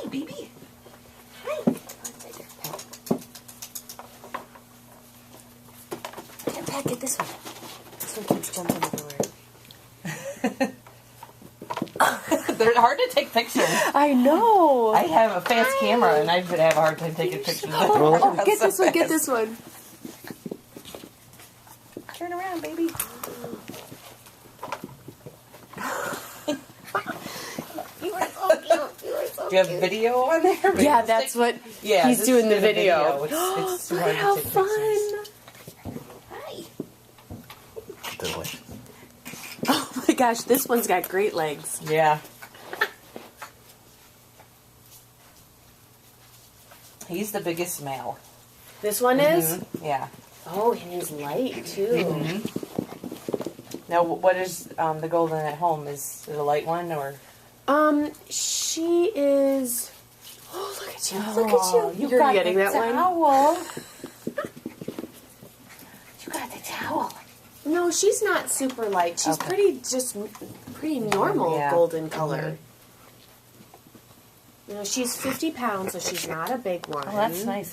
Hi, baby. Hi. Pat, get this one. This one keeps jumping everywhere. They're hard to take pictures. I know. I have a fast camera, and I would have a hard time taking pictures. Oh, get this one, get this one. Turn around, baby. You are so cute. You are so cute. Do you have video on there? Yeah, that's what he's doing the video. It's too Look hard how to take fun. pictures. Hi. Oh my gosh, this one's got great legs. Yeah. He's the biggest male. This one is? Yeah. Oh, and he's light too. Now, what is the golden at home? Is it a light one or? She is. Oh, look at you! Look at you! You're getting that one. Towel. You got the towel. No, she's not super light. She's pretty normal golden color. You know, she's 50 pounds, so she's not a big one. Oh, that's nice.